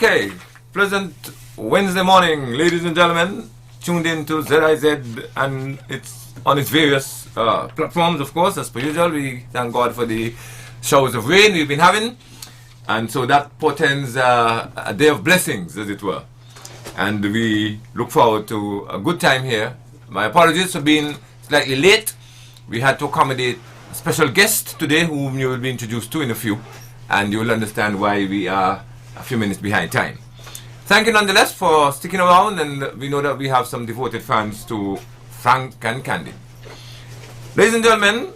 Okay, pleasant Wednesday morning, ladies and gentlemen. Tuned in to ZIZ, and it's on its various platforms, of course, as per usual. We thank God for the showers of rain we've been having, and so that portends a day of blessings, as it were. And we look forward to a good time here. My apologies for being slightly late. We had to accommodate a special guest today, whom you will be introduced to in a few, and you will understand why we are a few minutes behind time. Thank you nonetheless for sticking around, and we know that we have some devoted fans to Frank and Candid. Ladies and gentlemen,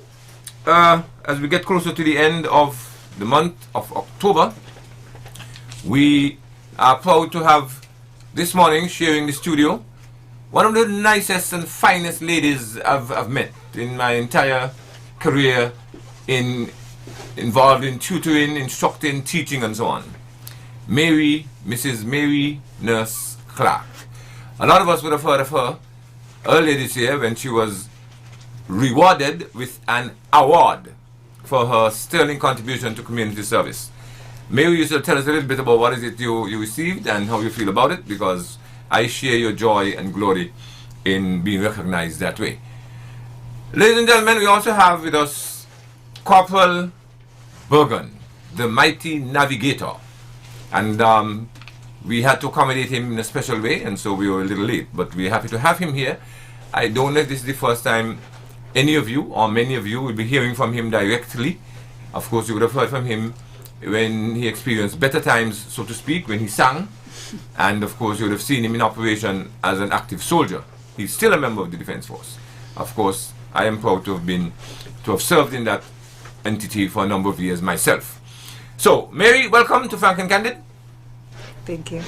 as we get closer to the end of the month of October, we are proud to have this morning sharing the studio one of the nicest and finest ladies I've met in my entire career involved in tutoring, instructing, teaching, and so on. Mrs. Mary Nurse Clark. A lot of us would have heard of her earlier this year when she was rewarded with an award for her sterling contribution to community service. Mary, you should tell us a little bit about what is it you received and how you feel about it, because I share your joy and glory in being recognized that way. Ladies and gentlemen, we also have with us Corporal Bergen, the mighty navigator. And we had to accommodate him in a special way, and so we were a little late. But we're happy to have him here. I don't know if this is the first time any of you or many of you will be hearing from him directly. Of course, you would have heard from him when he experienced better times, so to speak, when he sang. And of course, you would have seen him in operation as an active soldier. He's still a member of the Defense Force. Of course, I am proud to have served in that entity for a number of years myself. So, Mary, welcome to Frank and Candid. Thank you.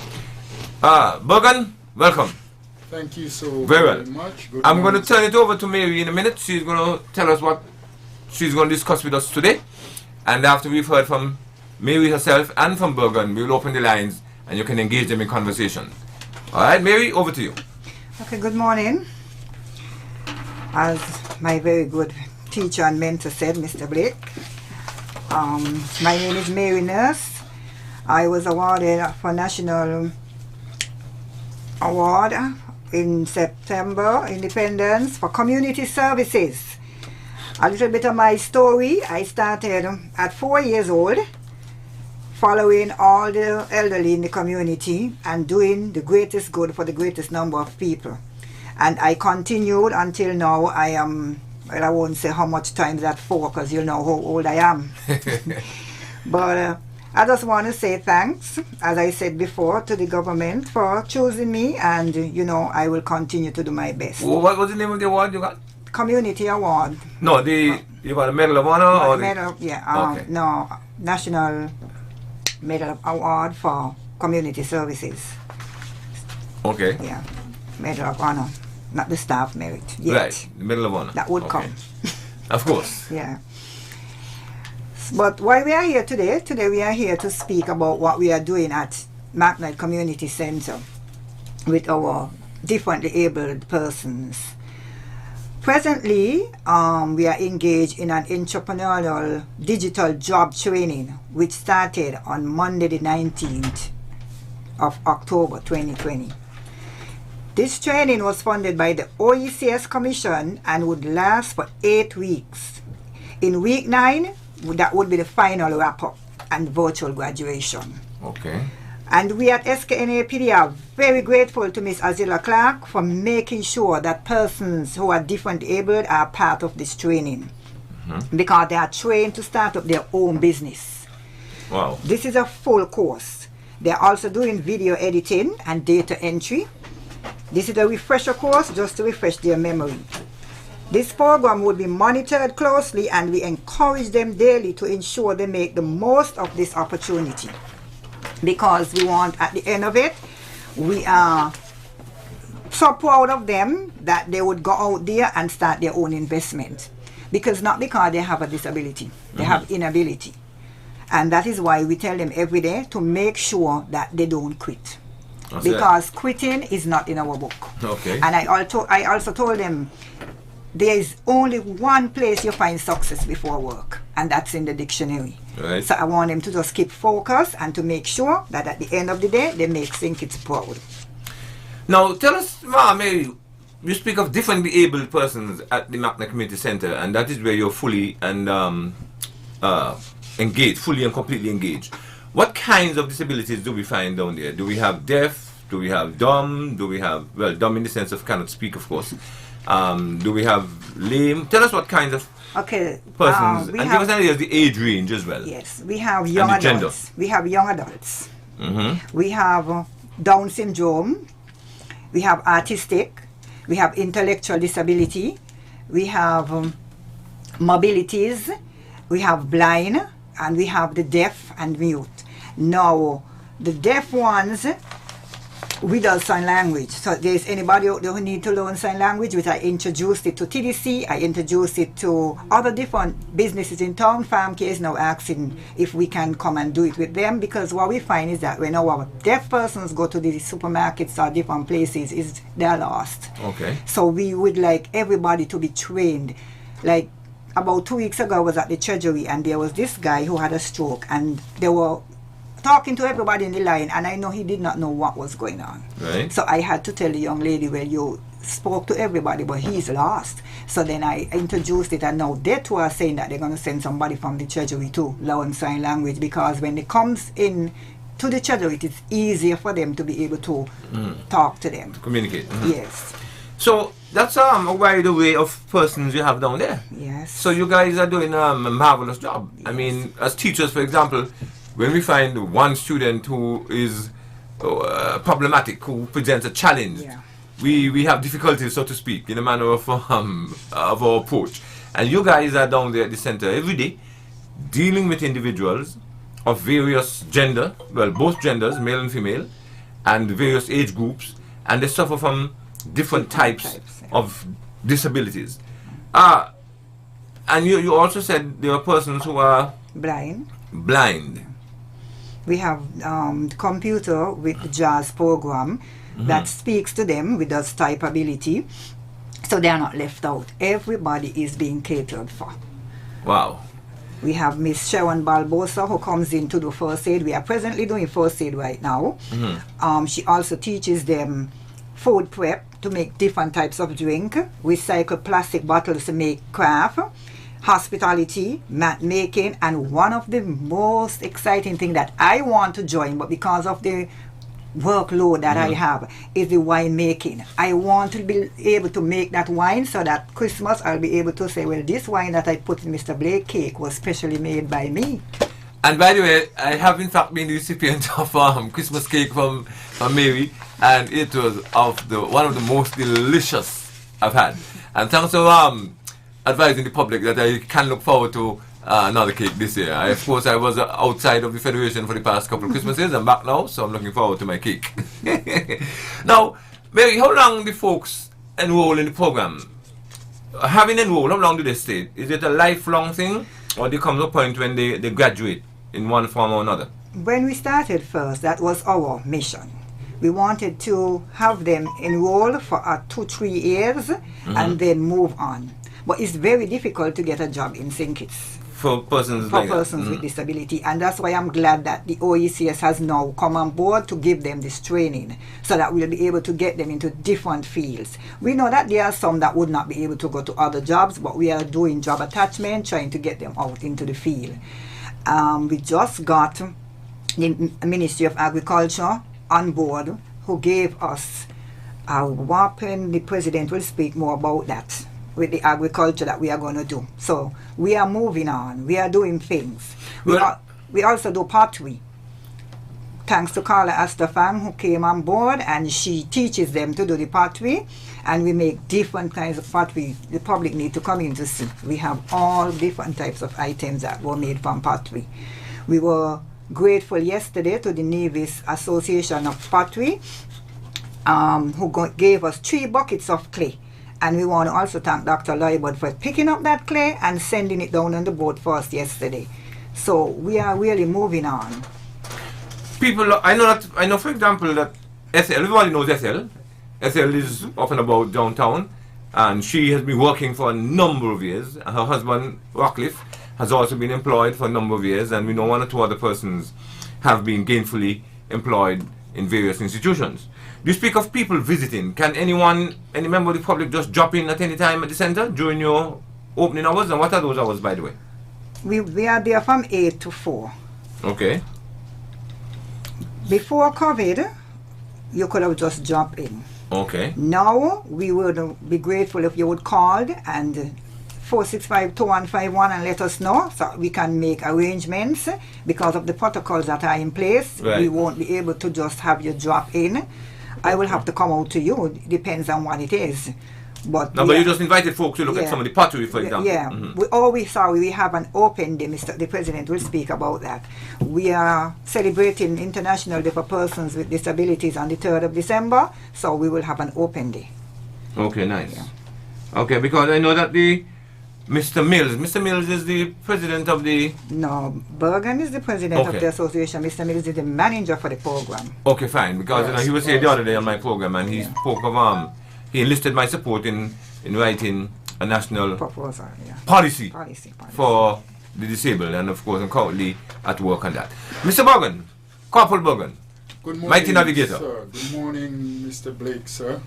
Bergen, welcome. Thank you so very much. I'm going to turn it over to Mary in a minute. She's going to tell us what she's going to discuss with us today. And after we've heard from Mary herself and from Bergen, we'll open the lines and you can engage them in conversation. All right, Mary, over to you. Okay, good morning. As my very good teacher and mentor said, Mr. Blake, my name is Mary Nurse. I was awarded for National Award in September, Independence, for community services. A little bit of my story. I started at 4 years old, following all the elderly in the community and doing the greatest good for the greatest number of people. And I continued until now. I am, well, I won't say how much time that for, because you'll know how old I am. But I just want to say thanks, as I said before, to the government for choosing me, and I will continue to do my best. Well, what was the name of the award you got? Community Award. No, you got a Medal of Honor? No, or medal, yeah, okay. No, National Medal Award for Community Services. Okay. Yeah, Medal of Honor, not the staff merit yet. Right, the Medal of Honor. That would come. Of course. Yeah. But why we are here today we are here to speak about what we are doing at McNight Community Center with our differently abled persons. Presently, we are engaged in an entrepreneurial digital job training which started on Monday the 19th of October 2020. This training was funded by the OECS Commission and would last for 8 weeks. In week 9, that would be the final wrap-up and virtual graduation. Okay. And we at SKNAPD are very grateful to Miss Azila Clark for making sure that persons who are differently abled are part of this training, because they are trained to start up their own business. Wow. This is a full course. They are also doing video editing and data entry. This is a refresher course just to refresh their memory. This program will be monitored closely, and we encourage them daily to ensure they make the most of this opportunity, because we want, at the end of it, we are so proud of them that they would go out there and start their own investment, not because they have a disability, they have inability. And that is why we tell them every day to make sure that they don't quit. Because quitting is not in our book. Okay. And I also told them there is only one place you find success before work, and that's in the dictionary. Right. So I want them to just keep focus and to make sure that at the end of the day, they make St. Kitts proud. Now, tell us, Mary, you speak of differently abled persons at the Macna Community Center, and that is where you're fully and engaged, fully and completely engaged. What kinds of disabilities do we find down there? Do we have deaf? Do we have dumb? Do we have, well, dumb in the sense of cannot speak, of course. Do we have lame? Tell us what kinds of persons, and give us an idea of the age range as well. Yes, we have young adults. Gender. We have young adults. Mm-hmm. We have Down syndrome. We have autistic. We have intellectual disability. We have mobilities. We have blind, and we have the deaf and mute. Now, the deaf ones, we do sign language. So if there's anybody out there who need to learn sign language, which I introduced it to TDC, I introduced it to other different businesses in town. Farm Care is now asking if we can come and do it with them, because what we find is that when our deaf persons go to the supermarkets or different places, they're lost. Okay. So we would like everybody to be trained. Like about 2 weeks ago I was at the Treasury, and there was this guy who had a stroke, and they were talking to everybody in the line, and I know he did not know what was going on. Right. So I had to tell the young lady, well, you spoke to everybody, but he's lost. So then I introduced it, and now they too are saying that they're going to send somebody from the Treasury to learn sign language, because when it comes in to the Treasury, it's easier for them to be able to talk to them. Communicate. Yes. So that's a wide array of persons you have down there. Yes. So you guys are doing a marvelous job. I mean, as teachers, for example, when we find one student who is problematic, who presents a challenge, we have difficulties, so to speak, in a manner of our approach. And you guys are down there at the center every day, dealing with individuals of various gender, well, both genders, male and female, and various age groups, and they suffer from different types of disabilities. And you also said there are persons who are blind. We have computer with the JAWS program that speaks to them with us type ability, so they are not left out. Everybody is being catered for. Wow. We have Miss Sharon Balbosa, who comes in to do first aid. We are presently doing first aid right now. She also teaches them food prep to make different types of drink, recycle plastic bottles to make craft, hospitality, mat making, and one of the most exciting things that I want to join, but because of the workload that I have, is the wine making. I want to be able to make that wine so that Christmas I'll be able to say, well, this wine that I put in Mr. Blake cake was specially made by me. And by the way, I have in fact been the recipient of Christmas cake from Mary, and it was one of the most delicious I've had. And thanks to advising the public that I can look forward to another cake this year. Of course, I was outside of the Federation for the past couple of Christmases. I'm back now, so I'm looking forward to my cake. Now, Mary, how long do folks enroll in the program? Having enrolled, how long do they stay? Is it a lifelong thing, or there comes a point when they graduate in one form or another? When we started first, that was our mission. We wanted to have them enroll for 2-3 years and then move on. But it's very difficult to get a job in St. Kitts for persons with disability, and that's why I'm glad that the OECS has now come on board to give them this training, so that we'll be able to get them into different fields. We know that there are some that would not be able to go to other jobs, but we are doing job attachment, trying to get them out into the field. We just got the Ministry of Agriculture on board, who gave us a whopping, the President will speak more about that, with the agriculture that we are going to do. So we are moving on. We are doing things. We also do pottery. Thanks to Carla Astafang, who came on board, and she teaches them to do the pottery, and we make different kinds of pottery. The public need to come in to see. We have all different types of items that were made from pottery. We were grateful yesterday to the Navy's Association of Pottery, who gave us 3 buckets of clay. And we want to also thank Dr. Loibud for picking up that clay and sending it down on the boat for us yesterday. So we are really moving on. People, I know for example that Ethel, everybody knows Ethel. Ethel is up and about downtown, and she has been working for a number of years. Her husband, Rockcliffe, has also been employed for a number of years, and we know one or two other persons have been gainfully employed in various institutions. You speak of people visiting. Can anyone, any member of the public, just drop in at any time at the center during your opening hours? And what are those hours, by the way? We are there from 8 to 4. Okay. Before COVID, you could have just jumped in. Okay. Now, we would be grateful if you would call and 465-2151 and let us know so we can make arrangements. Because of the protocols that are in place, Right. we won't be able to just have you drop in. I will have to come out to you. It depends on what it is. But No, but you just invited folks to look at Yeah. some of the pottery, for example. Yeah, we have an open day. The President will speak about that. We are celebrating International Day for Persons with Disabilities on the 3rd of December, so we will have an open day. Okay, nice. Yeah. Okay, because I know that Mr. Mills is the president of the... No, Bergen is the president Okay. of the association. Mr. Mills is the manager for the program. Okay, fine, because he was here the other day on my program, and he spoke of... he enlisted my support in writing a national Proposal, yeah. policy Policy. for the disabled, and of course I'm currently at work on that. Mr. Bergen, Corporal Bergen, Good morning, Mighty Navigator. sir. Good morning, Mr. Blake, sir.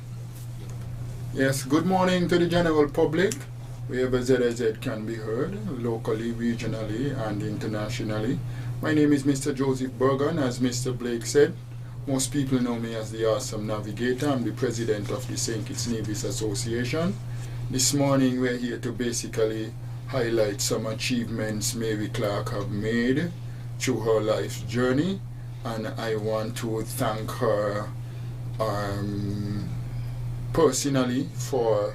Yes, good morning to the general public, wherever ZIZ can be heard, locally, regionally, and internationally. My name is Mr. Joseph Bergen, as Mr. Blake said. Most people know me as the Awesome Navigator. I'm the president of the St. Kitts Nevis Association. This morning we're here to basically highlight some achievements Mary Clark have made through her life's journey, and I want to thank her personally for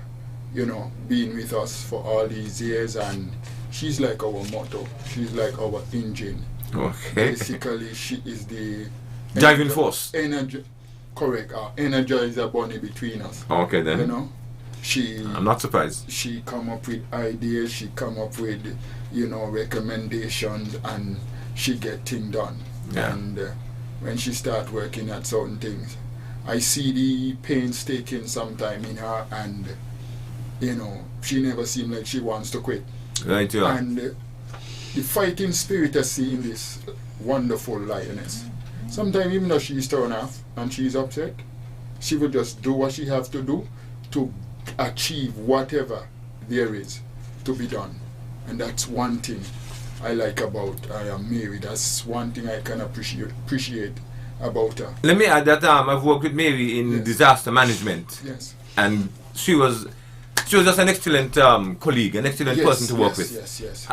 being with us for all these years, and she's like our motto, she's like our engine. Okay. Basically she is the Driving force. Energizer bunny between us. Okay then. I'm not surprised. She come up with ideas, she come up with recommendations, and she get things done. Yeah. And when she start working at certain things, I see the painstaking sometime in her, and she never seems like she wants to quit. Right, yeah. And the fighting spirit I see in this wonderful lioness. Sometimes even though she's turned off and she's upset, she will just do what she has to do to achieve whatever there is to be done. And that's one thing I like about Mary. That's one thing I can appreciate about her. Let me add that I've worked with Mary in Yes. disaster management. Yes. And she was just an excellent colleague, an excellent person to work with. Yes, yes.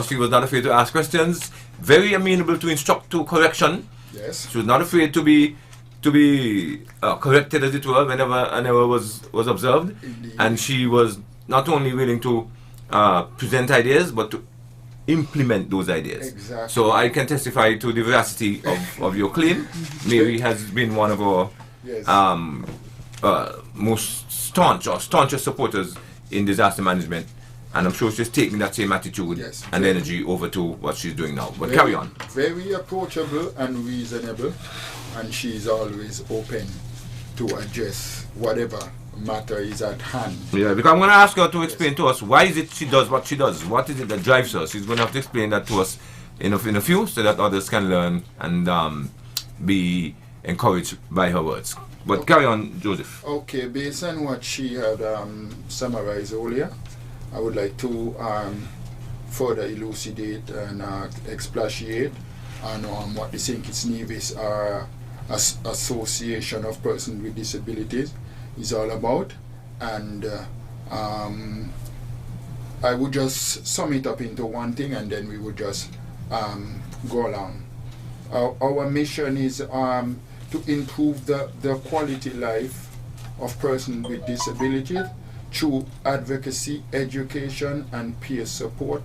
She was not afraid to ask questions, very amenable to instruct to correction. Yes. She was not afraid to be corrected, as it were, whenever an error was observed. Indeed. And she was not only willing to present ideas, but to implement those ideas. Exactly. So I can testify to the veracity of your claim. Mary has been one of our Yes. most staunchest supporters in disaster management, and I'm sure she's taking that same attitude Yes. and energy over to what she's doing now. But carry on. Very approachable and reasonable, and she's always open to address whatever matter is at hand. Yeah, because I'm going to ask her to explain to us why is it she does what she does. What is it that drives her? She's going to have to explain that to us in a few, so that others can learn and be encouraged by her words. But carry on, Joseph. Okay, based on what she had summarized earlier, I would like to further elucidate and expatiate on what the St. Kitts Nevis Association of Persons with Disabilities is all about, and I would just sum it up into one thing, and then we would just go along. Our mission is to improve the quality life of persons with disabilities through advocacy, education, and peer support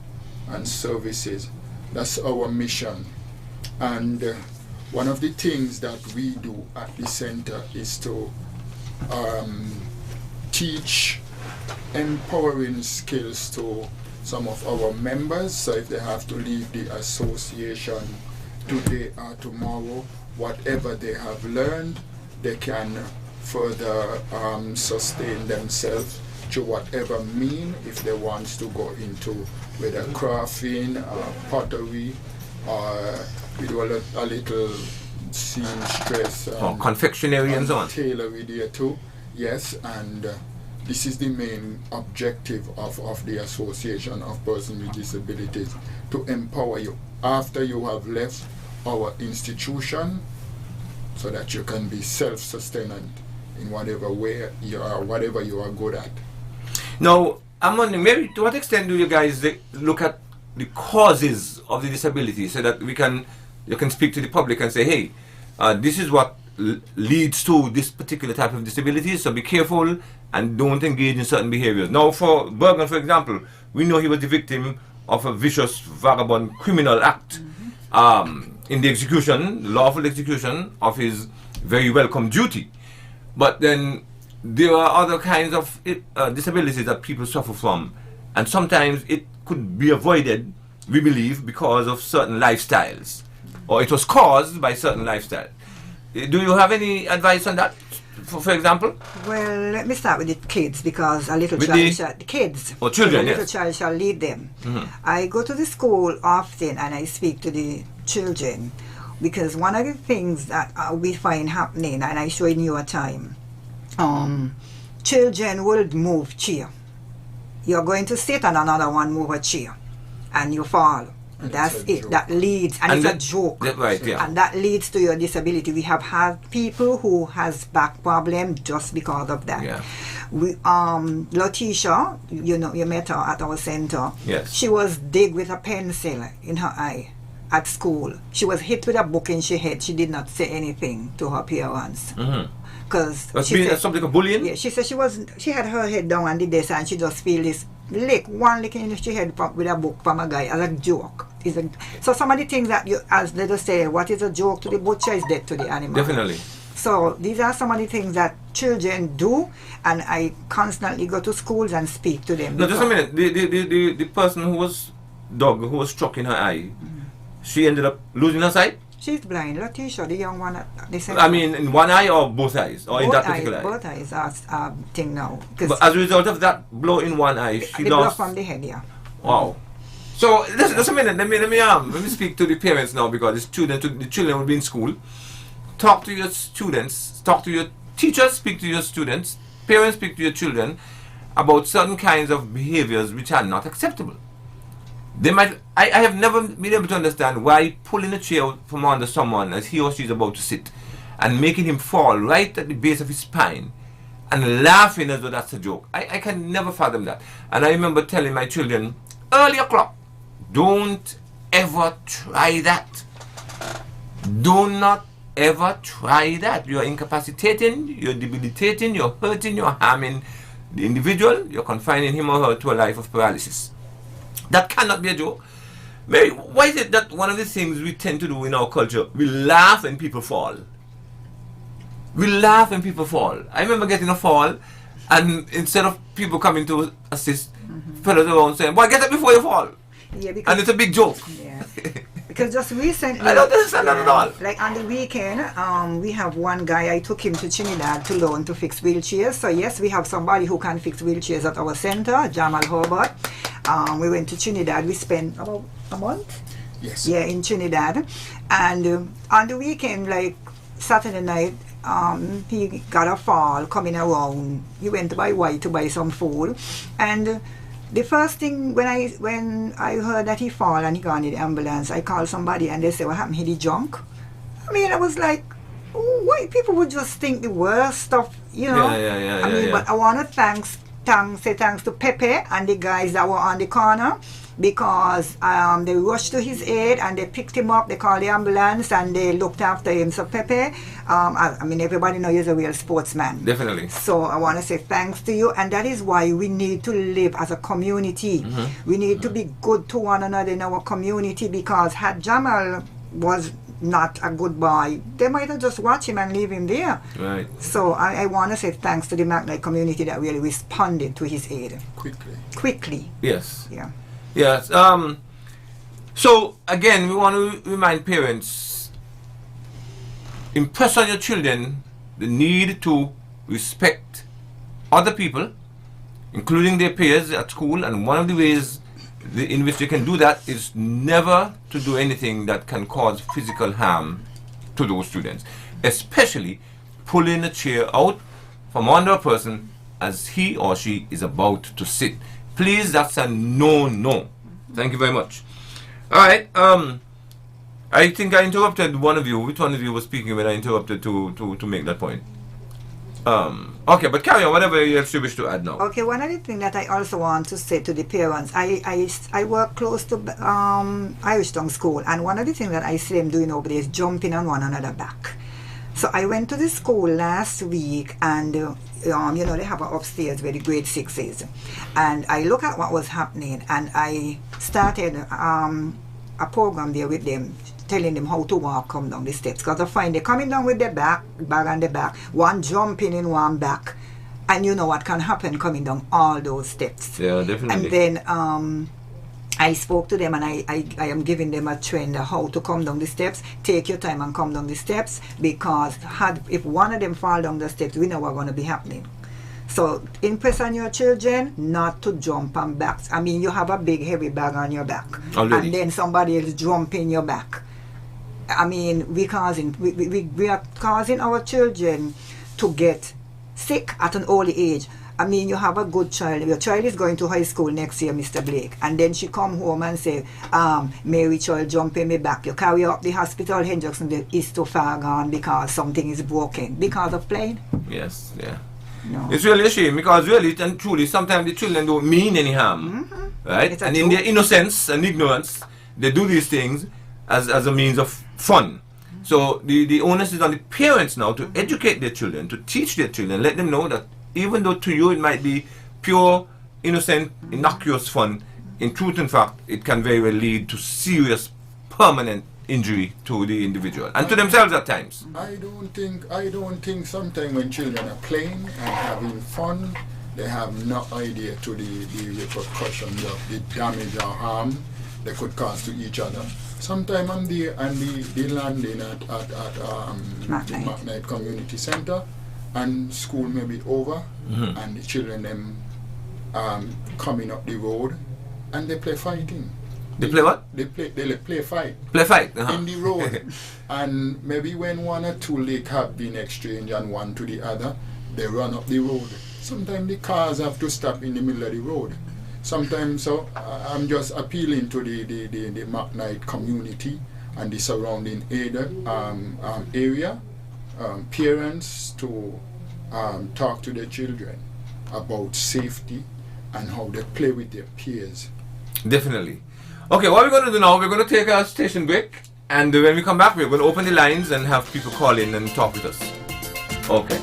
and services. That's our mission. And one of the things that we do at the center is to teach empowering skills to some of our members, so if they have to leave the association today or tomorrow, whatever they have learned, they can further sustain themselves through whatever mean, if they want to go into whether crafting, pottery, or we do a little seamstress or confectionery and so on. Tailoring there too, yes, and this is the main objective of the Association of Persons with Disabilities, to empower you after you have left our institution, so that you can be self-sustainant in whatever way you are good at. Now, I'm wondering, maybe to what extent do you guys look at the causes of the disability, so that you can speak to the public and say, hey, this is what leads to this particular type of disability, so be careful and don't engage in certain behaviors. Now, for Bergen, for example, we know he was the victim of a vicious, vagabond criminal act in the execution, lawful execution of his very welcome duty. But then there are other kinds of disabilities that people suffer from, and sometimes it could be avoided, we believe, because of certain lifestyles, or it was caused by certain lifestyles. Do you have any advice on that, for example? Well, let me start with the kids, because a little With child the kids, or children, a little yes. child shall lead them. Mhm. I go to the school often and I speak to the children, because one of the things that we find happening, and I show in your time, children will move chair. You're going to sit and another one move a chair, and you fall. And That's it's a it. joke. That leads, and it's a joke. Right, yeah. And that leads to your disability. We have had people who has back problem just because of that. Yeah. We Letitia, you know, you met her at our center. Yes. She was dig with a pencil in her eye at school. She was hit with a book in her head. She did not say anything to her parents. Because That's been something like bullying? yeah, she said she had her head down on the desk and she just feel this one lick in her head with a book from a guy as a joke. So some of the things that you, as they just say, what is a joke to the butcher is dead to the animal. Definitely. So these are some of the things that children do, and I constantly go to schools and speak to them. No, just a minute. The person who was who was struck in her eye, she ended up losing her sight? She's blind. Letitia, the young one at the center. I mean, in one eye or both eyes? Or in that particular eye? Both eyes are thing now. But as a result of that blow in one eye, she the lost... blood from the head, yeah. Wow. So, just a minute. Let me speak to the parents now, because the children will be in school. Talk to your students, talk to your teachers, speak to your students, parents speak to your children about certain kinds of behaviors which are not acceptable. They might. I have never been able to understand why pulling a chair from under someone as he or she is about to sit and making him fall right at the base of his spine and laughing as though that's a joke. I can never fathom that. And I remember telling my children, early o'clock, don't ever try that. Do not ever try that. You're incapacitating, you're debilitating, you're hurting, you're harming the individual, you're confining him or her to a life of paralysis. That cannot be a joke. Mary, why is it that one of the things we tend to do in our culture, we laugh when people fall? We laugh when people fall. I remember getting a fall, and instead of people coming to assist, fellows around saying, boy, get up before you fall. Yeah, because And it's a big joke. yeah. Because just recently, I don't understand that at all. like on the weekend, we have one guy, I took him to Trinidad to learn to fix wheelchairs. So yes, we have somebody who can fix wheelchairs at our center, Jamal Hobart. We went to Trinidad, we spent about a month. Yes. Yeah, in Trinidad. And on the weekend, like Saturday night, he got a fall coming around. He went to buy white to buy some food. And the first thing when I heard that he fall and he gone in the ambulance, I called somebody and they said, what happened? He did junk. I mean, I was like, why people would just think the worst stuff, you know? I mean, but I want to say thanks to Pepe and the guys that were on the corner, because they rushed to his aid and they picked him up, they called the ambulance and they looked after him. So Pepe, I mean, everybody knows he's a real sportsman. Definitely. So I want to say thanks to you, and that is why we need to live as a community. We need to be good to one another in our community, because had Jamal was not a good boy, they might have just watched him and leave him there. Right. So I want to say thanks to the McKnight community that really responded to his aid. Quickly. Yes. Yeah. Yes. So again, we want to remind parents, impress on your children the need to respect other people, including their peers at school, and one of the ways in which they can do that is never to do anything that can cause physical harm to those students, especially pulling a chair out from under a person as he or she is about to sit. Please, that's a no. Thank you very much. All right. I think I interrupted one of you. Which one of you was speaking when I interrupted to make that point? Okay, but carry on. Whatever else you wish to add now. Okay, one other thing that I also want to say to the parents, I work close to Irish Tongue School, and one of the things that I see them doing over there is jumping on one another back. So I went to the school last week, and they have an upstairs where the grade 6 is, and I look at what was happening, and I started a program there with them, telling them how to walk, come down the steps, because I find they're coming down with their bag on the back, one jumping in one back, and you know what can happen coming down all those steps. Yeah, definitely. And then I spoke to them, and I am giving them a trend of how to come down the steps. Take your time and come down the steps, because if one of them fall down the steps, we know what's going to be happening. So impress on your children not to jump on backs. I mean, you have a big heavy bag on your back, already, and then somebody else jump in your back. I mean, we are causing our children to get sick at an early age. I mean, you have a good child. Your child is going to high school next year, Mr. Blake, and then she come home and say, Mary child jump in me back. You carry her up the hospital, Hendrickson is too far gone because something is broken because of playing. Yes, yeah. No. It's really a shame, because really and truly sometimes the children don't mean any harm, right? And in their innocence and ignorance, they do these things as a means of fun. So the onus is on the parents now to educate their children, to teach their children, let them know that even though to you it might be pure, innocent, innocuous fun, in truth and fact, it can very well lead to serious, permanent injury to the individual and to themselves at times. I don't think sometimes when children are playing and having fun, they have no idea to the repercussions of the damage or harm they could cause to each other. Sometimes I'm there and the landing at McKnight Community Center, and school may be over, and the children them coming up the road, and they play fighting. They play what? They play fight. Play fight? In the road. And maybe when one or two legs have been exchanged and one to the other, they run up the road. Sometimes the cars have to stop in the middle of the road. Sometimes, so I'm just appealing to the McKnight community and the surrounding area, parents to talk to their children about safety and how they play with their peers. Definitely. Okay, what we're going to do now, we're going to take a station break, and when we come back, we're going to open the lines and have people call in and talk with us. Okay.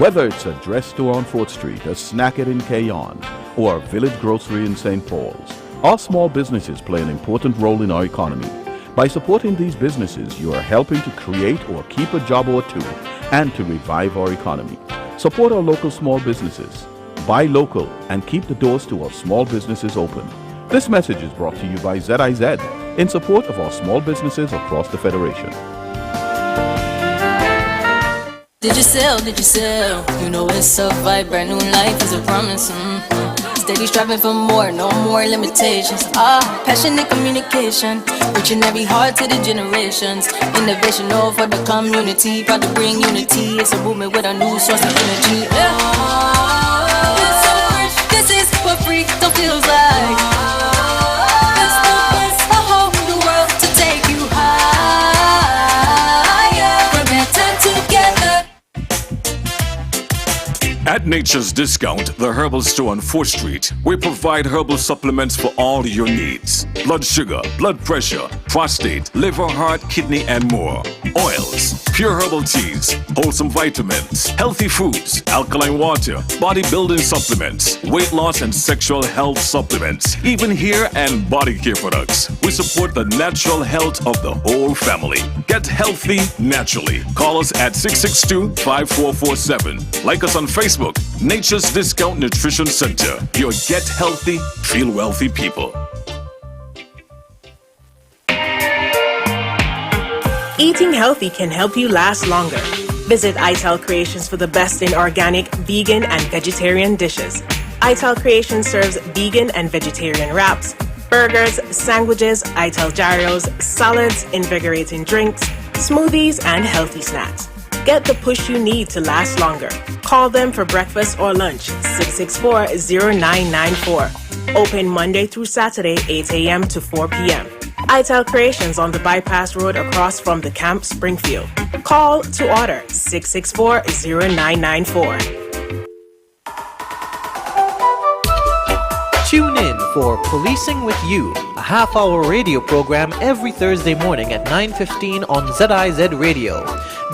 Whether it's a dress store on 4th Street, a snack in Cayon, or a village grocery in St. Paul's, our small businesses play an important role in our economy. By supporting these businesses, you are helping to create or keep a job or two and to revive our economy. Support our local small businesses. Buy local and keep the doors to our small businesses open. This message is brought to you by ZIZ in support of our small businesses across the Federation. Did you sell? Did you sell? You know it's a vibe, brand new life is a promise. Steady striving for more, no more limitations. Passionate communication, reaching every heart to the generations. Innovation all for the community, proud to bring unity. It's a movement with a new source of energy. It's so fresh, this is what freedom feels like. It's the best, I hope the world to take you higher. We're better together. At Nature's Discount, the herbal store on 4th Street, we provide herbal supplements for all your needs. Blood sugar, blood pressure, prostate, liver, heart, kidney, and more. Oils, pure herbal teas, wholesome vitamins, healthy foods, alkaline water, bodybuilding supplements, weight loss and sexual health supplements, even hair and body care products. We support the natural health of the whole family. Get healthy naturally. Call us at 662-5447. Like us on Facebook Nature's Discount Nutrition Center. Your get healthy, feel wealthy people. Eating healthy can help you last longer. Visit ITAL Creations for the best in organic, vegan, and vegetarian dishes. ITAL Creations serves vegan and vegetarian wraps, burgers, sandwiches, ITAL gyros, salads, invigorating drinks, smoothies, and healthy snacks. Get the push you need to last longer. Call them for breakfast or lunch, 664-0994. Open Monday through Saturday, 8 a.m. to 4 p.m. ITAL Creations on the Bypass Road across from the Camp Springfield. Call to order 664-0994. Tune in for Policing with You, a half-hour radio program every Thursday morning at 9:15 on ZIZ Radio.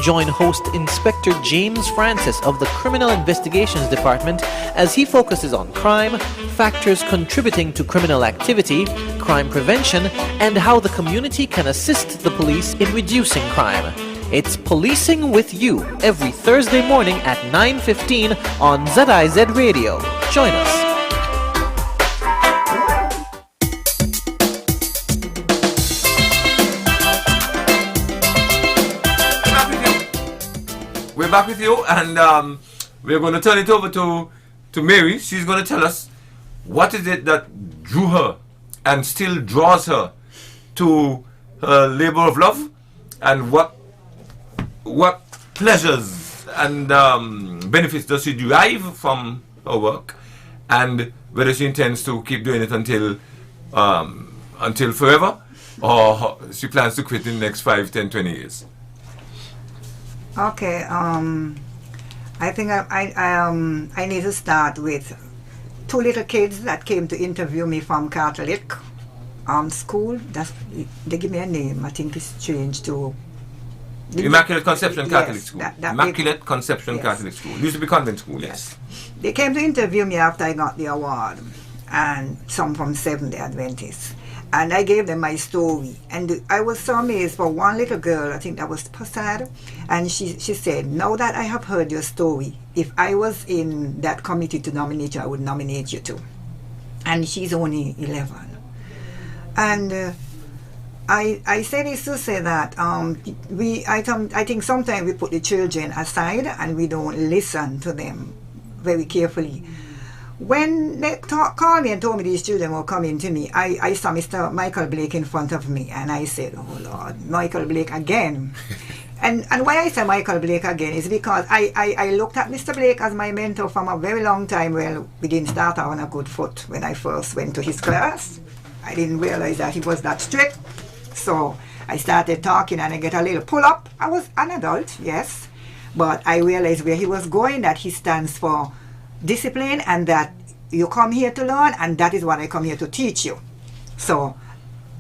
Join host Inspector James Francis of the Criminal Investigations Department as he focuses on crime, factors contributing to criminal activity, crime prevention, and how the community can assist the police in reducing crime. It's Policing with You every Thursday morning at 9:15 on ZIZ Radio. Join us. We're back with you, and we're going to turn it over to Mary. She's going to tell us what is it that drew her and still draws her to her labor of love, and what pleasures and benefits does she derive from her work, and whether she intends to keep doing it until forever, or she plans to quit in the next 5, 10, 20 years. Okay, I think I need to start with two little kids that came to interview me from Catholic school. They give me a name. I think it's changed to Immaculate Conception Catholic yes, School. That Immaculate Conception yes. Catholic School. Used to be convent school, yes. They came to interview me after I got the award, and some from Seventh-day Adventists. And I gave them my story. And I was so amazed for one little girl, I think that was Passad, and she said, now that I have heard your story, if I was in that committee to nominate you, I would nominate you too. And she's only 11. And I say this to say that I think sometimes we put the children aside and we don't listen to them very carefully. When they called me and told me these children were coming to me, I saw Mr. Michael Blake in front of me, and I said, oh Lord, Michael Blake again. and why I say Michael Blake again is because I looked at Mr. Blake as my mentor from a very long time. Well, we didn't start out on a good foot when I first went to his class. I didn't realize that he was that strict. So I started talking and I get a little pull up. I was an adult, yes, but I realized where he was going, that he stands for discipline, and that you come here to learn, and that is what I come here to teach you. So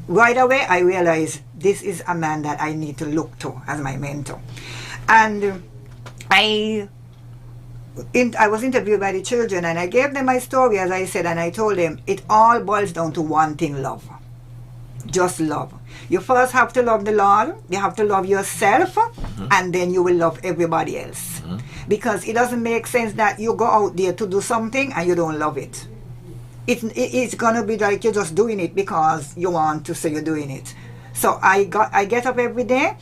right away I realized this is a man that I need to look to as my mentor. And I was interviewed by the children, and I gave them my story, as I said, and I told them it all boils down to one thing: love. Just love. You first have to love the Lord, you have to love yourself, and then you will love everybody else. Because it doesn't make sense that you go out there to do something and you don't love it. It's gonna be like you're just doing it because you want to say you're doing it. So I get up every day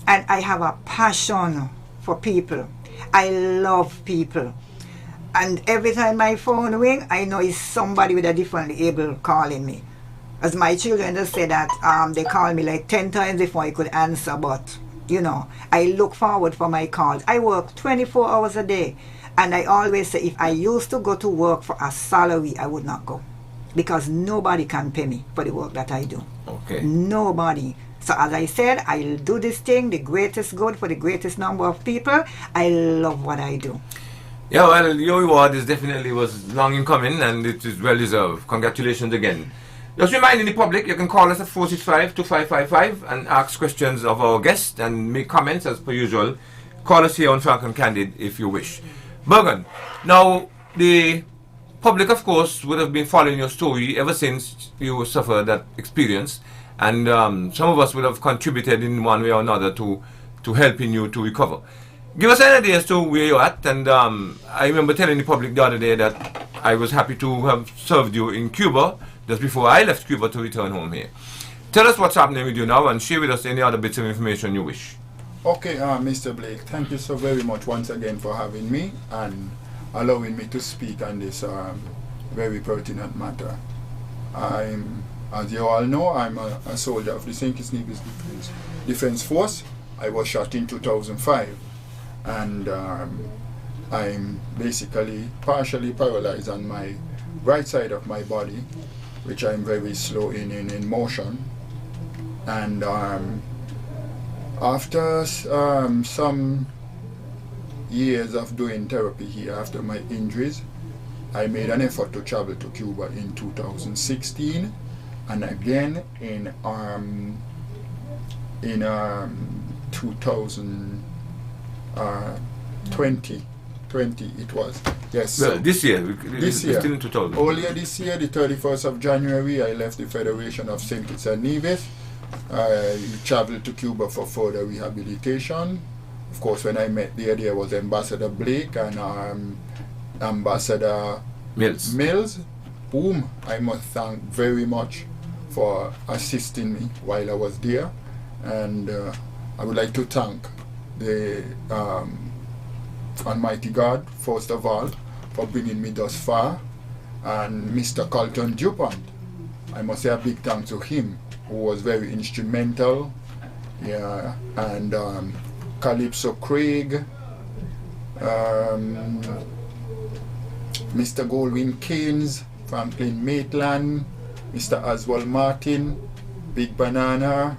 and I have a passion for people. I love people. And every time my phone rings, I know it's somebody with a differently able calling me. As my children just say that they call me like 10 times before I could answer, but you know, I look forward for my calls. I work 24 hours a day, and I always say if I used to go to work for a salary, I would not go, because nobody can pay me for the work that I do. Okay. Nobody. So as I said, I'll do this thing, the greatest good for the greatest number of people. I love what I do. Yeah, well, your reward was long in coming, and it is well deserved. Congratulations again. Just reminding the public, you can call us at 465-2555 and ask questions of our guest and make comments as per usual. Call us here on Frank and Candid if you wish. Bergen, now the public, of course, would have been following your story ever since you suffered that experience, and some of us would have contributed in one way or another to helping you to recover. Give us an idea as to where you're at. And I remember telling the public the other day that I was happy to have served you in Cuba just before I left Cuba to return home here. Tell us what's happening with you now and share with us any other bits of information you wish. Okay, Mr. Blake, thank you so very much once again for having me and allowing me to speak on this very pertinent matter. As you all know, I'm a soldier of the St. Kitts Nevis Defense Force. I was shot in 2005, and I'm basically partially paralyzed on my right side of my body, which I'm very slow in motion. And after some years of doing therapy here after my injuries, I made an effort to travel to Cuba in 2016 and again in 2020 it was. Yes. Well, this year. This year. Still in 2000. Earlier this year, the 31st of January, I left the Federation of St. Kitts and Nevis. I traveled to Cuba for further rehabilitation. Of course, when I met there was Ambassador Blake and Ambassador Mills, whom I must thank very much for assisting me while I was there. And I would like to thank the Almighty God, first of all, for bringing me thus far, and Mr. Colton Dupont. I must say a big thanks to him, who was very instrumental, yeah, and Calypso Craig, Mr. Goldwyn Keynes, Franklin Maitland, Mr. Oswald Martin, Big Banana.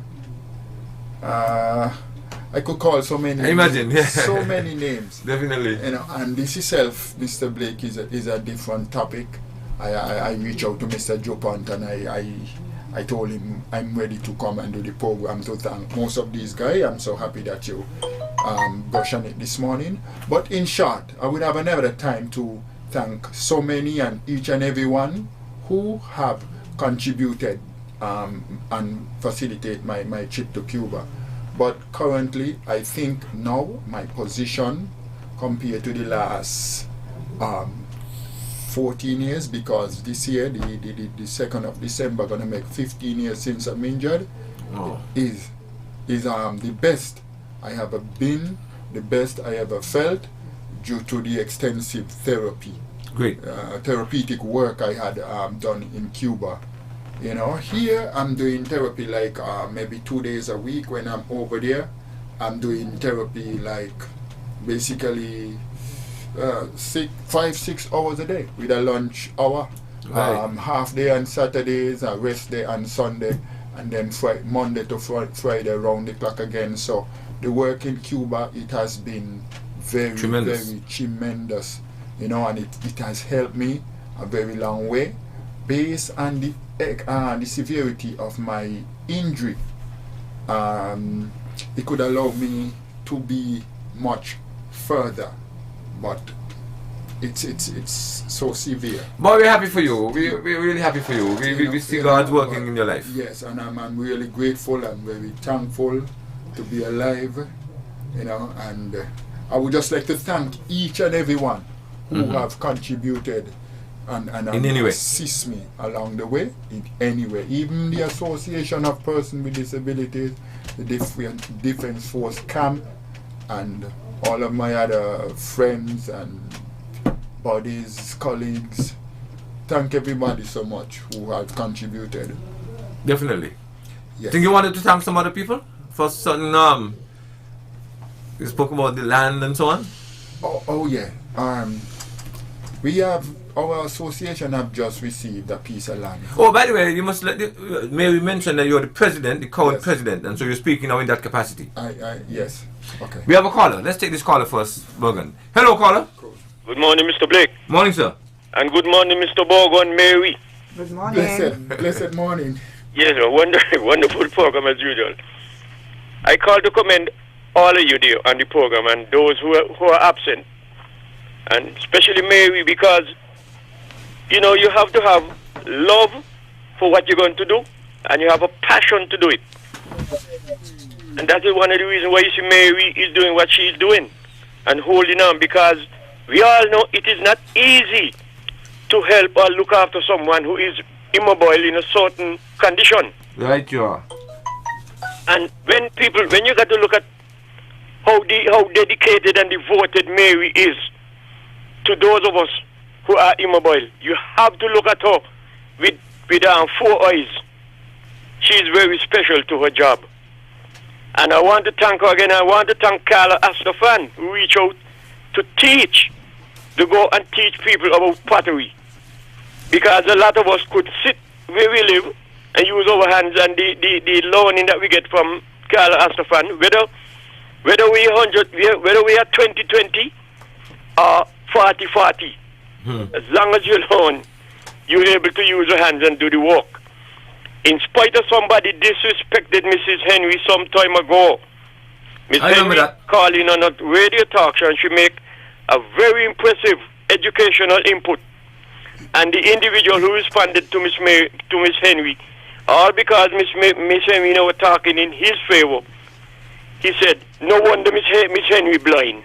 I could call so many. I imagine, yeah. So many names. Definitely. You know, and this itself, Mr. Blake, is a different topic. I reached out to Mr. Dupont and I told him I'm ready to come and do the program to thank most of these guys. I'm so happy that you brushed on it this morning. But in short, I would have another time to thank so many and each and every one who have contributed and facilitate my trip to Cuba. But currently, I think now my position compared to the last 14 years, because this year, the 2nd of December, gonna make 15 years since I'm injured, is the best I ever been, the best I ever felt, due to the extensive therapy. Great. Therapeutic work I had done in Cuba. You know, here I'm doing therapy like maybe 2 days a week. When I'm over there, I'm doing therapy like basically 5-6 hours a day with a lunch hour. Right. Half day on Saturdays, a rest day on Sunday, and then Monday to Friday around the clock again. So the work in Cuba, it has been very tremendous. You know, and it has helped me a very long way, based on the severity of my injury. It could allow me to be much further, but it's so severe. But we're happy for you. We're really happy for you. We see God's working in your life. Yes, and I'm really grateful and very thankful to be alive. You know, and I would just like to thank each and every one who have contributed and in any way assist me along the way, in any way. Even the Association of Persons with Disabilities, the Defense Force Camp, and all of my other friends and buddies, colleagues. Thank everybody so much who have contributed. Definitely. Yes. Think you wanted to thank some other people for certain you spoke about the land and so on? Oh yeah. We have, our association have just received a piece of land. Oh, by the way, you must Mary mention that you're the president, the current Yes. president, and so you're speaking now in that capacity. Yes. Okay. We have a caller. Let's take this caller first, Bergen. Hello, caller. Good morning, Mr. Blake. Morning, sir. And good morning, Mr. Borgon Mary. Good morning. Blessed morning. Yes, a wonderful program as usual. I call to commend all of you there on the program and those who are absent. And especially Mary, because, you know, you have to have love for what you're going to do, and you have a passion to do it. And that is one of the reasons why you see Mary is doing what she's doing. and holding on, because we all know it is not easy to help or look after someone who is immobile in a certain condition. Right, you are. And when you got to look at how dedicated and devoted Mary is to those of us who are immobile, you have to look at her with 4 eyes. She is very special to her job. And I want to thank her again. I want to thank Carla Astafan, who reached out to go and teach people about pottery. Because a lot of us could sit where we live and use our hands, and the learning that we get from Carla Astafan, whether we are 20-20 or 40-40, as long as you learn, you're able to use your hands and do the work. In spite of somebody disrespected Mrs. Henry some time ago, Miss Henry calling on a radio talk show, and she make a very impressive educational input. And the individual who responded to Miss Henry, all because Miss Henry were talking in his favor, he said, "No wonder Miss Henry blind."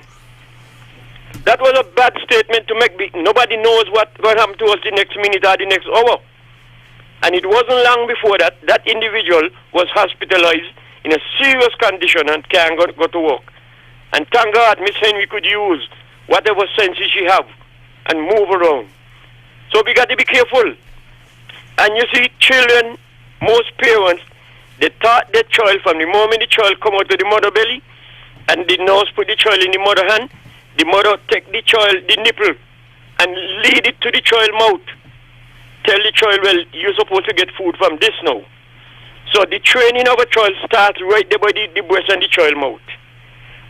That was a bad statement to make. Nobody knows what happened to us the next minute or the next hour. And it wasn't long before that individual was hospitalized in a serious condition and can't go to work. And thank God Miss Henry could use whatever senses she have and move around. So we got to be careful. And you see, children, most parents, they taught their child from the moment the child come out of the mother belly, and the nurse put the child in the mother hand, the mother take the child, the nipple, and lead it to the child mouth. Tell the child, well, you're supposed to get food from this now. So the training of a child starts right there by the breast and the child mouth.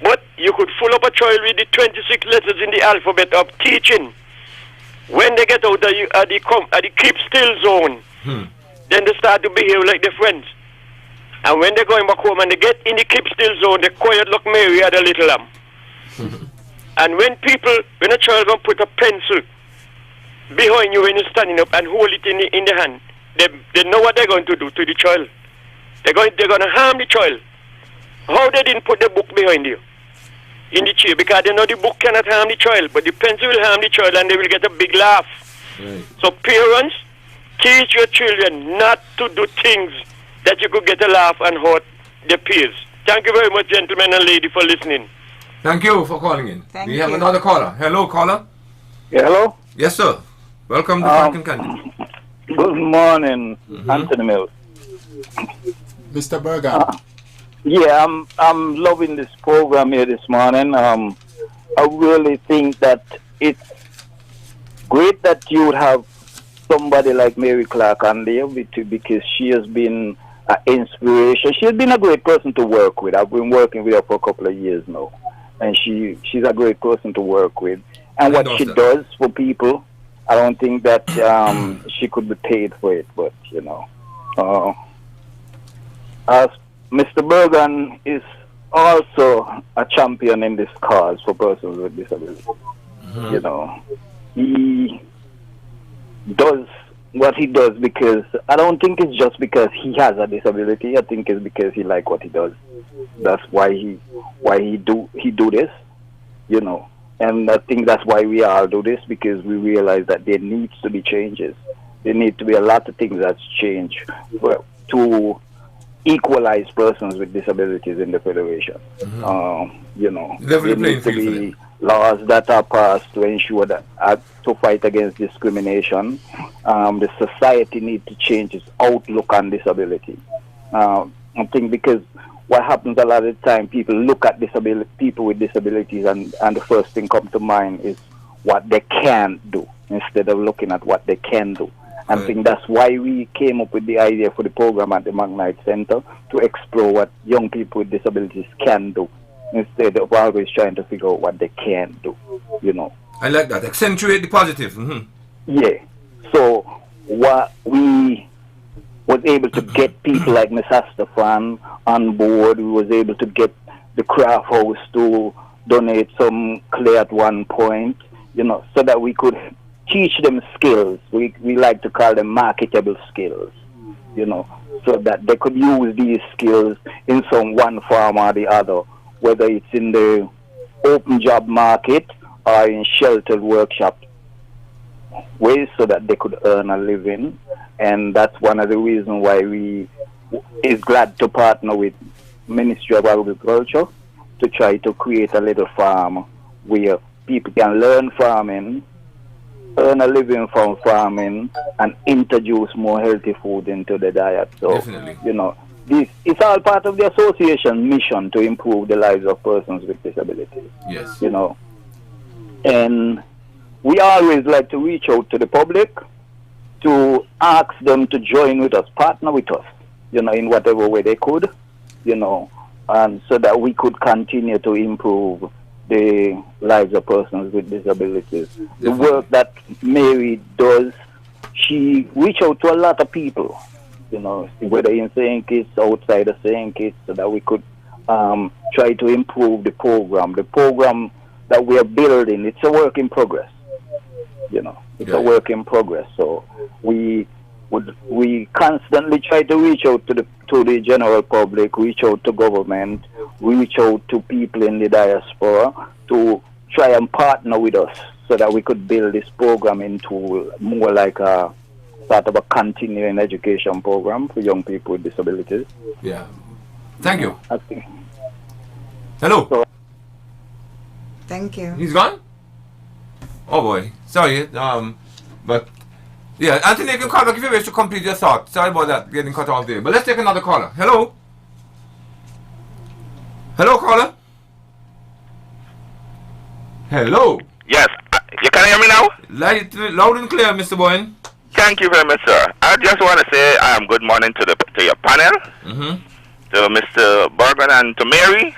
But you could fool up a child with the 26 letters in the alphabet of teaching. When they get out of the keep still zone, then they start to behave like their friends. And when they're going back home and they get in the keep still zone, they're quiet like Mary had a little lamb. And when a child gonna put a pencil behind you when you're standing up and hold it in the hand, they know what they're going to do to the child. They're going to harm the child. How they didn't put the book behind you in the chair? Because they know the book cannot harm the child, but the pencil will harm the child and they will get a big laugh. Right. So parents, teach your children not to do things that you could get a laugh and hurt their peers. Thank you very much, gentlemen and lady, for listening. Thank you for calling in. We have another caller. Hello, caller. Yeah, hello? Yes, sir. Welcome to Frank and Candid. Good morning, Anthony Mills. Mr. Bergen. Yeah, I'm loving this program here this morning. I really think that it's great that you would have somebody like Mary Clark on there because she has been an inspiration. She has been a great person to work with. I've been working with her for a couple of years now, and she's a great person to work with. And what she does for people, I don't think that she could be paid for it, but as Mr. Bergen is also a champion in this cause for persons with disabilities. He does what he does because I don't think it's just because he has a disability. I think it's because he likes what he does. That's why he do this, And I think that's why we all do this, because we realize that there needs to be changes. There need to be a lot of things that's changed to equalize persons with disabilities in the Federation. There need to be laws that are passed to ensure that to fight against discrimination. The society needs to change its outlook on disability. I think because what happens a lot of the time, people look at people with disabilities and the first thing come to mind is what they can't do instead of looking at what they can do. I think that's why we came up with the idea for the program at the McKnight Center, to explore what young people with disabilities can do instead of always trying to figure out what they can't do, I like that. Accentuate the positive. Yeah. So what we was able to get people like Miss Astafan on board. We was able to get the craft house to donate some clay at one point, so that we could teach them skills. We like to call them marketable skills, so that they could use these skills in some one form or the other, whether it's in the open job market or in sheltered workshop ways so that they could earn a living. And that's one of the reasons why we is glad to partner with Ministry of Agriculture to try to create a little farm where people can learn farming, earn a living from farming, and introduce more healthy food into the diet. So, Definitely. you know, this it's all part of the association mission to improve the lives of persons with disabilities. Yes. You know, and we always like to reach out to the public to ask them to join with us, partner with us, you know, in whatever way they could, you know, and so that we could continue to improve the lives of persons with disabilities. Definitely. The work that Mary does, she reach out to a lot of people, you know, whether in St. Kitts, outside of St. Kitts, so that we could try to improve the program. The program that we are building, it's a work in progress, you know. It's a work in progress. So we constantly try to reach out to the general public, reach out to government, reach out to people in the diaspora to try and partner with us so that we could build this program into more like a sort of a continuing education program for young people with disabilities. Yeah. Thank you. I think. Hello. Thank you. He's gone? Oh boy. Sorry. But yeah, Anthony, you can call back if you wish to complete your thought. Sorry about that getting cut off there. But let's take another caller. Hello. Hello, caller. Hello. Yes, you can hear me now? Loud and clear, Mr. Boyne. Thank you very much, sir. I just want to say good morning to your panel, to Mr. Bergen and to Mary.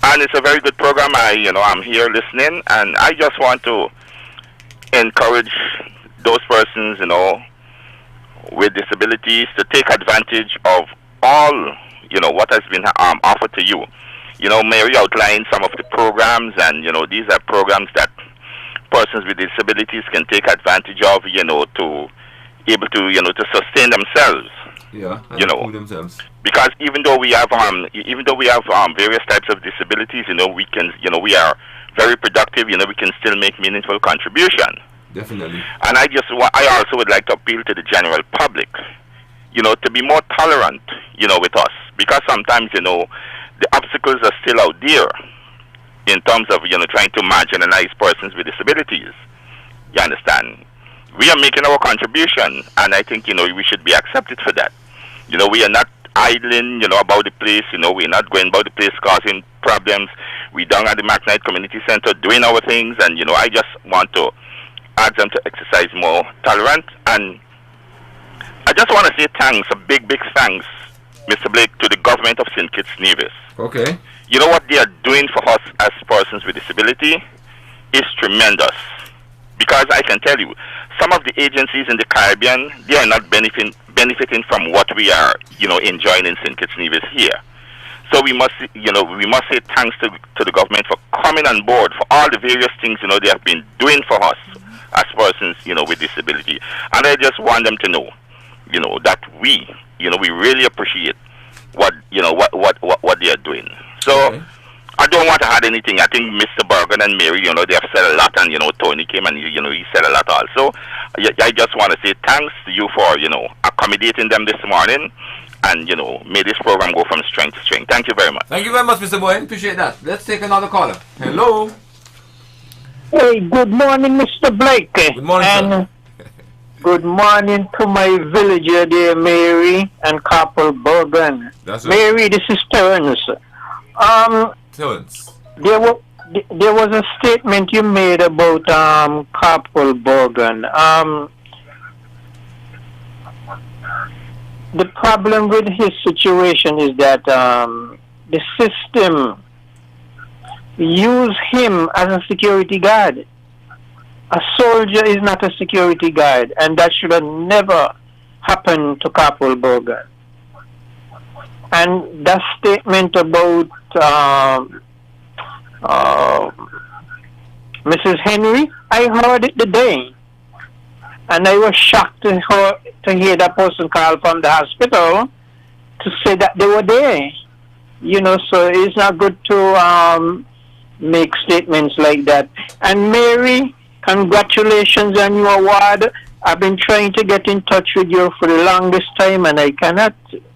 And it's a very good program. I'm here listening, and I just want to encourage those persons, with disabilities to take advantage of all, what has been offered to you. Mary outlined some of the programs, and, these are programs that persons with disabilities can take advantage of, to able to, to sustain themselves. Yeah, and themselves. Because even though we have various types of disabilities, we can, we are very productive. We can still make meaningful contribution. Definitely. And I also would like to appeal to the general public, to be more tolerant, with us, because sometimes, the obstacles are still out there in terms of, trying to marginalize persons with disabilities. You understand? We are making our contribution, and I think, we should be accepted for that. We are not idling, about the place, we're not going about the place causing problems. We're down at the McKnight Community Center doing our things, and, I just want to ask them to exercise more tolerance. And I just want to say thanks, a big, big thanks, Mr. Blake, to the government of St. Kitts Nevis. Okay. You know what they are doing for us as persons with disability is tremendous. Because I can tell you, some of the agencies in the Caribbean, they are not benefiting from what we are, enjoying in St. Kitts Nevis here. So we must say thanks to the government for coming on board for all the various things, they have been doing for us as persons, with disability. And I just want them to know, that we really appreciate what they are doing. So okay. I don't want to add anything. I think Mr. Bergen and Mary, they have said a lot, and Tony came and he said a lot also. I just want to say thanks to you for accommodating them this morning, and may this program go from strength to strength. Thank you very much. Thank you very much, Mr. Boyne. Appreciate that. Let's take another caller. Hello. Hey, good morning, Mr. Blake. Good morning, and good morning to my villager there, Mary and Corporal Bergen. That's right. Mary, this is Terrence. Terrence. There was a statement you made about Corporal Bergen. The problem with his situation is that the system use him as a security guard. A soldier is not a security guard, and that should have never happened to Corporal Bergen. And that statement about Mrs. Henry, I heard it today, and I was shocked to hear that person call from the hospital to say that they were there. So it's not good to make statements like that. And Mary, congratulations on your award. I've been trying to get in touch with you for the longest time and I cannot.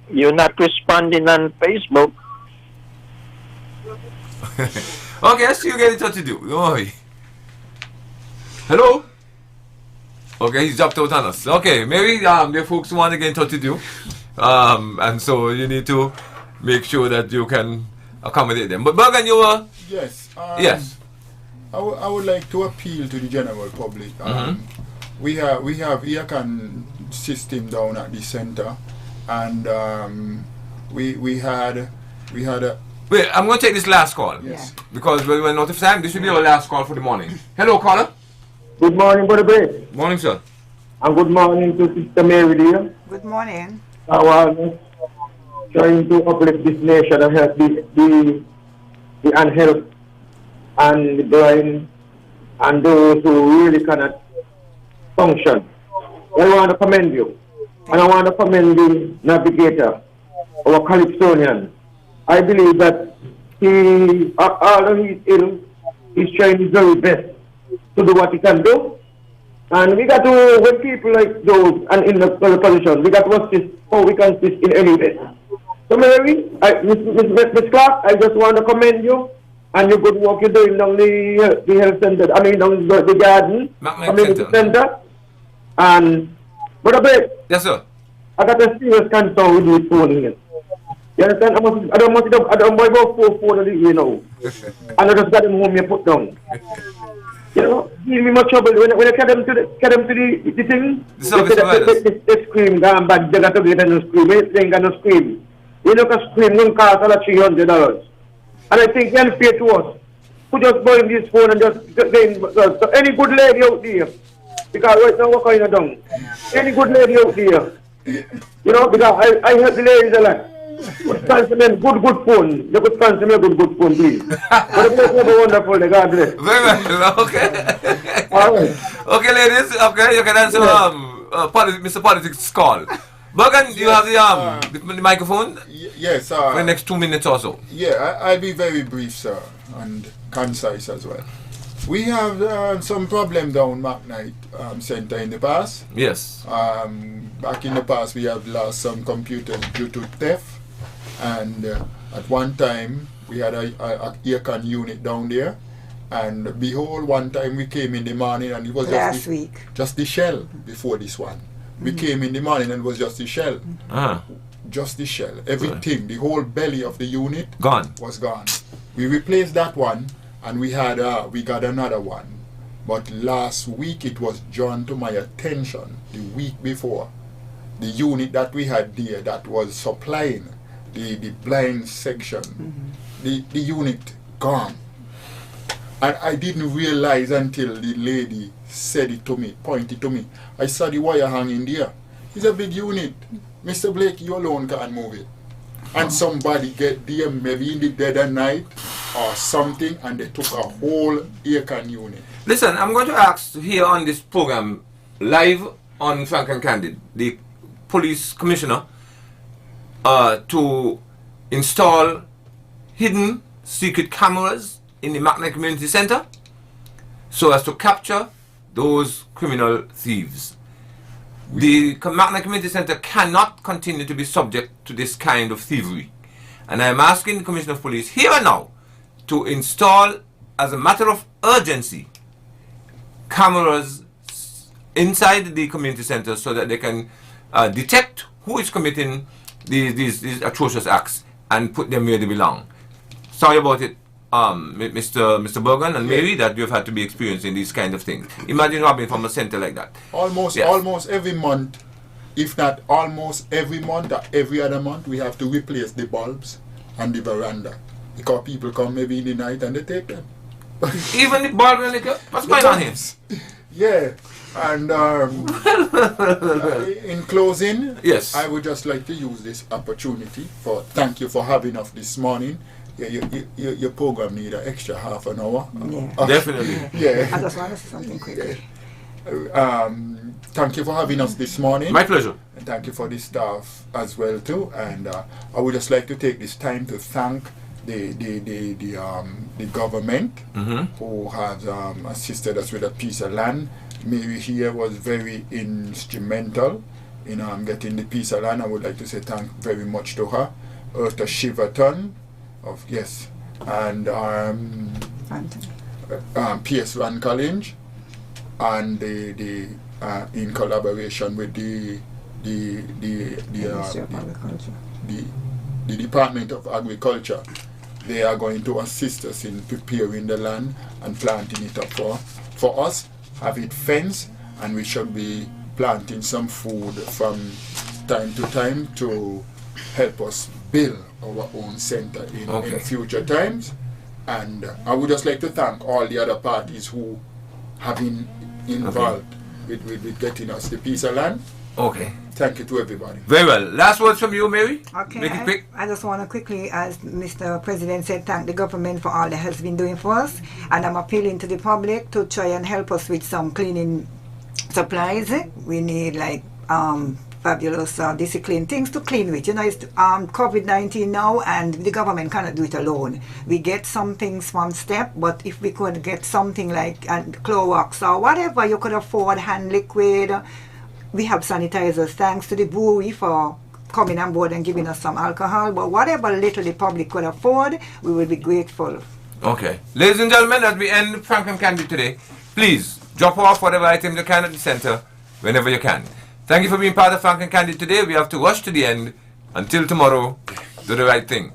You're not responding on Facebook. Okay, I'll see you get in touch with you. Don't worry. Hello? Okay, he's dropped out on us. Okay, Mary, the folks want to get in touch with you. And so you need to make sure that you can accommodate them. But Bergen, you were... Yes. Yes. I would like to appeal to the general public. We have Iacan system down at the center, and we had a... Wait, I'm going to take this last call. Yes. Because we were notified. This should be our last call for the morning. Hello, caller. Good morning, Brother Blake. Morning, sir. And good morning to Sister Mary dear. Good morning. I was trying to uplift this nation and help the unhelped and the blind and those who really cannot function. I want to commend you. And I want to commend the navigator, our Calypsonian. I believe that he, although he's ill, he's trying his very best to do what he can do. And we got to, when people like those and in the position, we got to assist how we can assist in any way. So Mary, Ms. Clark, I just want to commend you and your good work you're doing down the health center, I mean down the garden, community center. And Brother Blake, yes, sir. I got a serious concern with this phone here. You understand? I don't buy about 4 phones a day now. And I just got them home and put down. You know, give me much trouble when I get them to the thing. They scream, down back, they got to get a scream. They ain't got no scream. You know, because scream don't cost all $300. And I think it's unfair to us. Who just buying this phone and just getting, so any good lady out there, because right now we're kind of down. Any good lady out there, you know, because I help the ladies a lot. Good phone. You could sponsor me a good phone, please. But the place is wonderful, God bless. Very well, okay. All right. Okay, ladies, okay, you can answer Mr. Politics' call. Bergen, you have the microphone? Yes, for the next 2 minutes or so. Yeah, I'll be very brief, sir, and concise as well. We have some problem down McKnight Center in the past. Yes. Back in the past, we have lost some computers due to theft. And at one time, we had a aircon unit down there. And behold, one time we came in the morning and it was just the shell before this one. We came in the morning and it was just the shell. Just the shell. Everything, the whole belly of the unit was gone. We replaced that one and we got another one. But last week it was drawn to my attention, the week before, the unit that we had there that was supplying the blind section, the unit gone. And I didn't realize until the lady said it to me, pointed to me. I saw the wire hanging there. It's a big unit. Mr. Blake, you alone can't move it. And somebody get there maybe in the dead of night or something and they took a whole aircon unit. Listen, I'm going to ask here on this program, live on Frank and Candid, the police commissioner to install hidden secret cameras in the McKnight Community Center so as to capture those criminal thieves. The McKnight Community Center cannot continue to be subject to this kind of thievery. And I am asking the Commissioner of Police here and now to install, as a matter of urgency, cameras inside the community center so that they can detect who is committing these atrocious acts and put them where they belong. Sorry about it, Mr. Bergen and Mary, that you've had to be experiencing these kind of things. Imagine robbing from a center like that. Almost every month, if not almost every month or every other month, we have to replace the bulbs and the veranda because people come maybe in the night and they take them. Even the bulb and the what's going on here? Yeah, and in closing, yes, I would just like to use this opportunity for thank you for having us this morning. Your program need an extra half an hour. Yeah. Definitely. Yeah. I just want to say something quickly. Thank you for having us this morning. My pleasure. And thank you for the staff as well too. And I would just like to take this time to thank the government who has assisted us with a piece of land. Mary here was very instrumental in getting the piece of land. I would like to say thank very much to her. Eartha Shiverton and P.S. Van College, and the in collaboration with the Department of Agriculture. They are going to assist us in preparing the land and planting it up for us, have it fenced, and we should be planting some food from time to time to help us build our own center in future times. And I would just like to thank all the other parties who have been involved with getting us the piece of land. Okay. Thank you to everybody. Very well. Last words from you, Mary. Okay. Make it quick. I just want to quickly, as Mr. President said, thank the government for all it has been doing for us. And I'm appealing to the public to try and help us with some cleaning supplies. We need like fabulous discipline things to clean with. You know, it's COVID-19 now, and the government cannot do it alone. We get some things from STEP, but if we could get something like Clorox or whatever you could afford, hand liquid. We have sanitizers, thanks to the brewery for coming on board and giving us some alcohol. But whatever little the public could afford, we will be grateful. Okay. Ladies and gentlemen, as we end Frank and Candid today, please drop off whatever items you can at the center whenever you can. Thank you for being part of Frank and Candid today. We have to rush to the end. Until tomorrow, do the right thing.